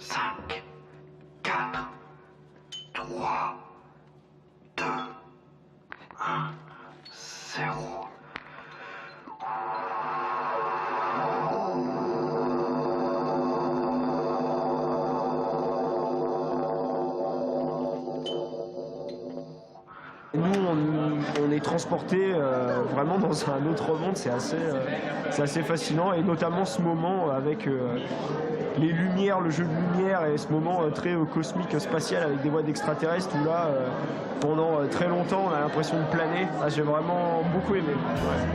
5, 4, 3, 2, 1, 0. Nous, on est transporté vraiment dans un autre monde, c'est assez fascinant, et notamment ce moment avec les lumières, le jeu de lumière et ce moment très cosmique, spatial avec des voix d'extraterrestres où là, pendant très longtemps, on a l'impression de planer. Ah, j'ai vraiment beaucoup aimé. Ouais.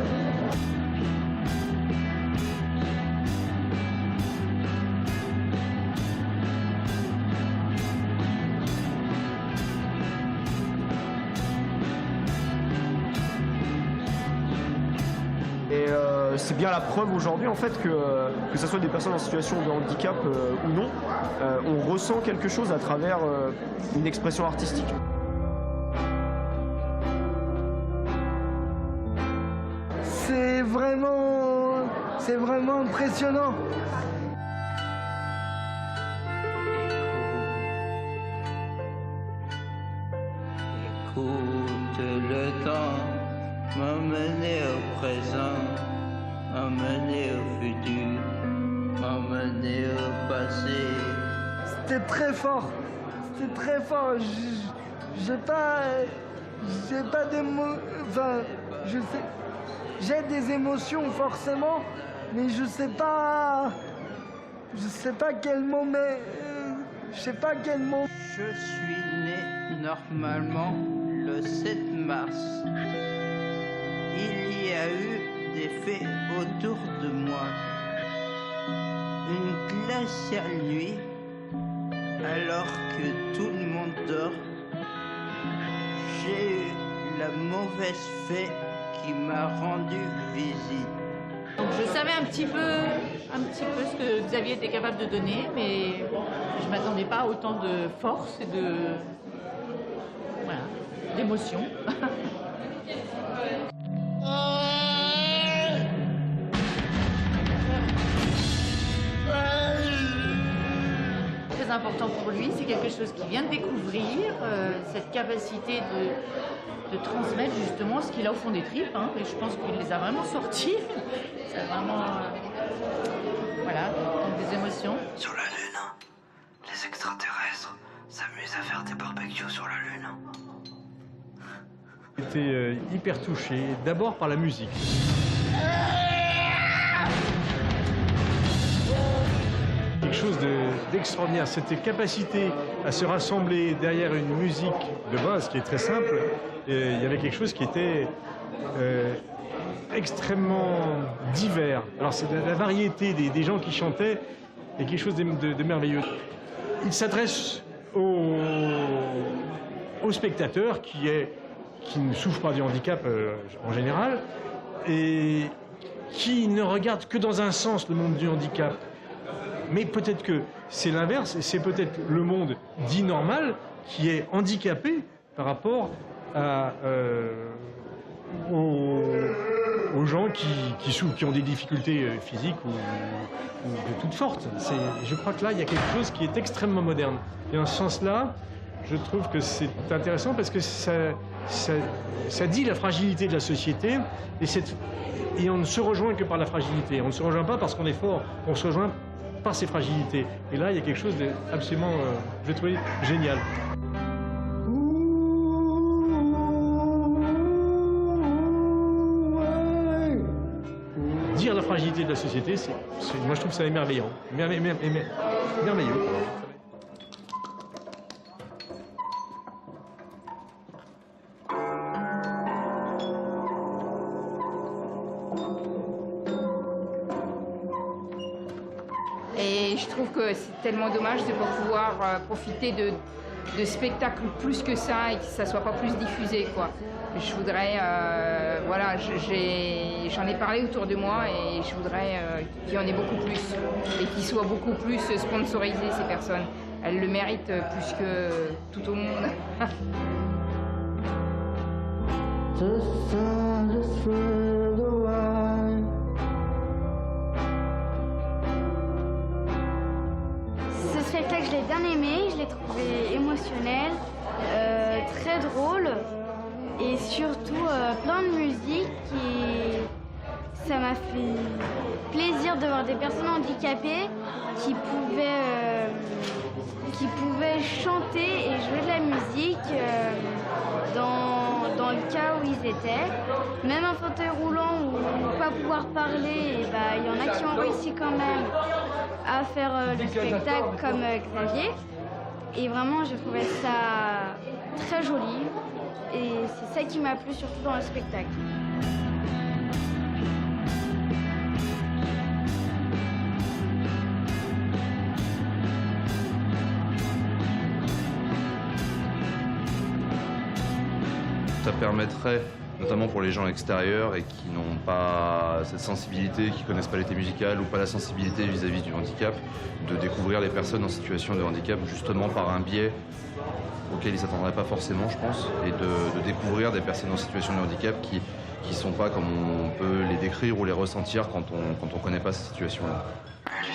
Et c'est bien la preuve aujourd'hui en fait que ce soit des personnes en situation de handicap ou non, on ressent quelque chose à travers une expression artistique. C'est vraiment impressionnant. Écoute le temps m'emmener au présent, m'emmener au futur, m'emmener au passé. C'était très fort. C'était très fort. J'ai pas d'émotions. Enfin, je sais. J'ai des émotions forcément, mais je sais pas quel mot, mais je sais pas quel mot. Je suis né normalement le 7 mars. Il y a eu des faits autour de moi. Une glaciale nuit, alors que tout le monde dort, j'ai eu la mauvaise fée qui m'a rendu visite. Donc je savais un petit peu ce que Xavier était capable de donner, mais je ne m'attendais pas à autant de force et d'émotion. Très important pour lui, c'est quelque chose qu'il vient de découvrir, cette capacité de transmettre justement ce qu'il a au fond des tripes, hein, et je pense qu'il les a vraiment sortis. C'est vraiment voilà, des émotions. Sur la Lune, les extraterrestres s'amusent à faire des barbecues sur la Lune. J'étais hyper touché, d'abord par la musique. Quelque chose d'extraordinaire, cette capacité à se rassembler derrière une musique de base qui est très simple. Et il y avait quelque chose qui était extrêmement divers. Alors c'est la variété des gens qui chantaient est quelque chose de merveilleux. Il s'adresse au spectateur qui ne souffre pas du handicap en général et qui ne regarde que dans un sens le monde du handicap. Mais peut-être que c'est l'inverse, c'est peut-être le monde dit normal qui est handicapé par rapport aux gens qui souffrent, qui ont des difficultés physiques ou de toutes sortes. Je crois que là, il y a quelque chose qui est extrêmement moderne. Et en ce sens-là, je trouve que c'est intéressant parce que ça dit la fragilité de la société et on ne se rejoint que par la fragilité. On ne se rejoint pas parce qu'on est fort, on se rejoint par ses fragilités. Et là, il y a quelque chose d'absolument, je vais trouver, génial. Dire la fragilité de la société, moi je trouve ça émerveillant. Merveilleux. Et je trouve que c'est tellement dommage de ne pas pouvoir profiter de spectacles plus que ça et que ça ne soit pas plus diffusé, quoi. Je voudrais, voilà, j'en ai parlé autour de moi et je voudrais qu'il y en ait beaucoup plus et qu'ils soient beaucoup plus sponsorisés, ces personnes. Elles le méritent plus que tout au monde. spectacle, je l'ai bien aimé, je l'ai trouvé émotionnel, très drôle et surtout plein de musique. Et ça m'a fait plaisir de voir des personnes handicapées qui pouvaient chanter et jouer de la musique dans le cas où ils étaient. Même un fauteuil roulant ou pas pouvoir parler, il y en a qui ont réussi quand même à faire le spectacle comme Xavier. Et vraiment, j'ai trouvé ça très joli. Et c'est ça qui m'a plu surtout dans le spectacle. Ça permettrait, notamment pour les gens extérieurs et qui n'ont pas cette sensibilité, qui ne connaissent pas l'été musical ou pas la sensibilité vis-à-vis du handicap, de découvrir les personnes en situation de handicap justement par un biais auquel ils ne s'attendraient pas forcément, je pense, et de découvrir des personnes en situation de handicap qui ne sont pas comme on peut les décrire ou les ressentir quand on ne connaît pas cette situation-là. Elle